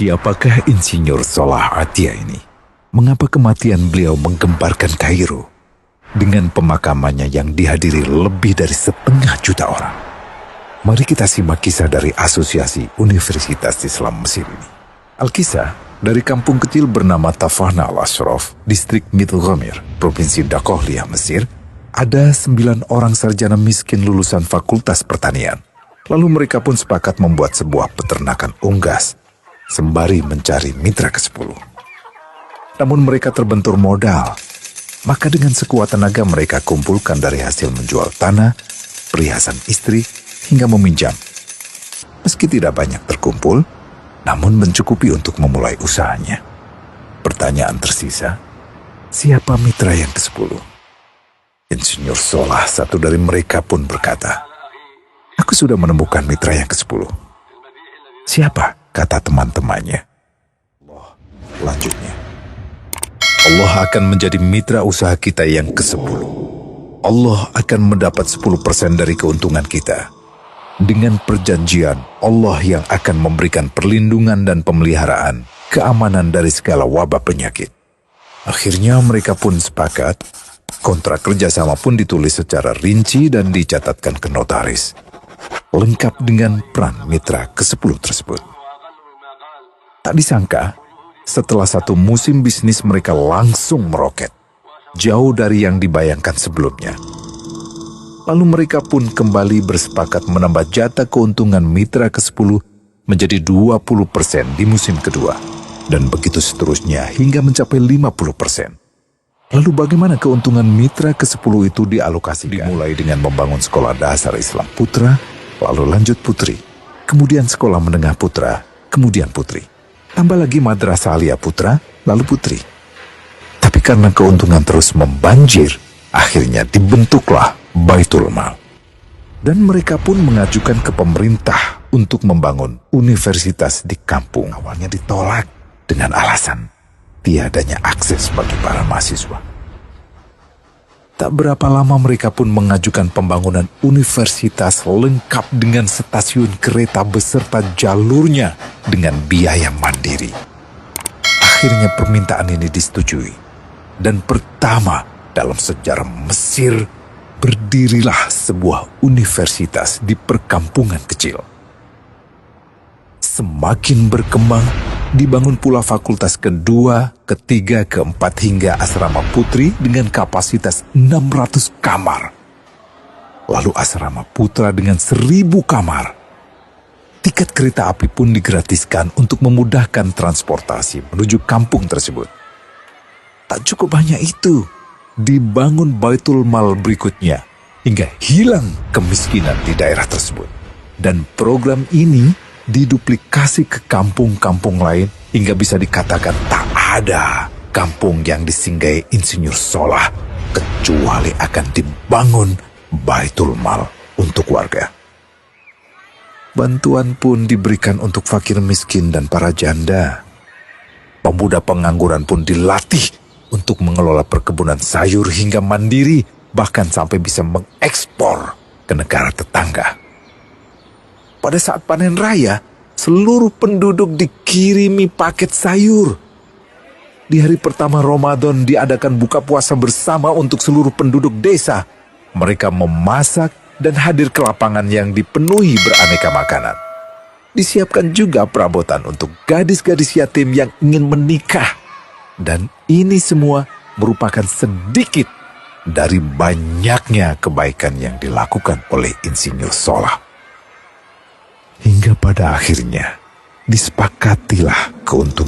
Siapakah Insinyur Salah Atia ini? Mengapa kematian beliau menggemparkan Kairo? Dengan pemakamannya yang dihadiri lebih dari 1,5 juta orang. Mari kita simak kisah dari Asosiasi Universitas Islam Mesir ini. Al-Kisah dari kampung kecil bernama Tafahna al-Ashraf, distrik Middle Ghamir, Provinsi Dakohliyah, Mesir, ada 9 orang sarjana miskin lulusan Fakultas Pertanian. Lalu mereka pun sepakat membuat sebuah peternakan unggas, sembari mencari mitra ke-10. Namun mereka terbentur modal, maka dengan sekuat tenaga mereka kumpulkan dari hasil menjual tanah, perhiasan istri, hingga meminjam. Meski tidak banyak terkumpul, namun mencukupi untuk memulai usahanya. Pertanyaan tersisa, siapa mitra yang ke-10? Insinyur Salah, satu dari mereka pun berkata, "Aku sudah menemukan mitra yang ke-10. Siapa?" kata teman-temannya. Lanjutnya, Allah akan menjadi mitra usaha kita yang ke-10. Allah akan mendapat 10% dari keuntungan kita. Dengan perjanjian, Allah yang akan memberikan perlindungan dan pemeliharaan, keamanan dari segala wabah penyakit. Akhirnya mereka pun sepakat. Kontrak kerjasama pun ditulis secara rinci dan dicatatkan ke notaris, lengkap dengan peran mitra ke-10 tersebut. Tak disangka, setelah 1 musim bisnis mereka langsung meroket, jauh dari yang dibayangkan sebelumnya. Lalu mereka pun kembali bersepakat menambah jatah keuntungan mitra ke-10 menjadi 20% di musim kedua, dan begitu seterusnya hingga mencapai 50%. Lalu bagaimana keuntungan mitra ke-10 itu dialokasikan? Dimulai dengan membangun sekolah dasar Islam putra, lalu lanjut putri, kemudian sekolah menengah putra, kemudian putri. Tambah lagi madrasah aliyah putra, lalu putri. Tapi karena keuntungan terus membanjir, akhirnya dibentuklah Baitul Mal. Dan mereka pun mengajukan ke pemerintah untuk membangun universitas di kampung. Awalnya ditolak dengan alasan tiadanya akses bagi para mahasiswa. Tak berapa lama mereka pun mengajukan pembangunan universitas lengkap dengan stasiun kereta beserta jalurnya dengan biaya mandiri. Akhirnya permintaan ini disetujui. Dan pertama dalam sejarah Mesir, berdirilah sebuah universitas di perkampungan kecil. Semakin berkembang, dibangun pula fakultas kedua, ketiga, keempat hingga asrama putri dengan kapasitas 600 kamar. Lalu asrama putra dengan 1.000 kamar. Tiket kereta api pun digratiskan untuk memudahkan transportasi menuju kampung tersebut. Tak cukup hanya itu, dibangun Baitul Mal berikutnya hingga hilang kemiskinan di daerah tersebut. Dan program ini diduplikasi ke kampung-kampung lain hingga bisa dikatakan tak ada kampung yang disinggahi Insinyur Salah kecuali akan dibangun Baitul Mal untuk warga. Bantuan pun diberikan untuk fakir miskin dan para janda. Pemuda pengangguran pun dilatih untuk mengelola perkebunan sayur hingga mandiri, bahkan sampai bisa mengekspor ke negara tetangga. Pada saat panen raya, seluruh penduduk dikirimi paket sayur. Di hari pertama Ramadan diadakan buka puasa bersama untuk seluruh penduduk desa. Mereka memasak dan hadir ke lapangan yang dipenuhi beraneka makanan. Disiapkan juga perabotan untuk gadis-gadis yatim yang ingin menikah. Dan ini semua merupakan sedikit dari banyaknya kebaikan yang dilakukan oleh Insinyur Salah. Hingga pada akhirnya disepakatilah keuntungan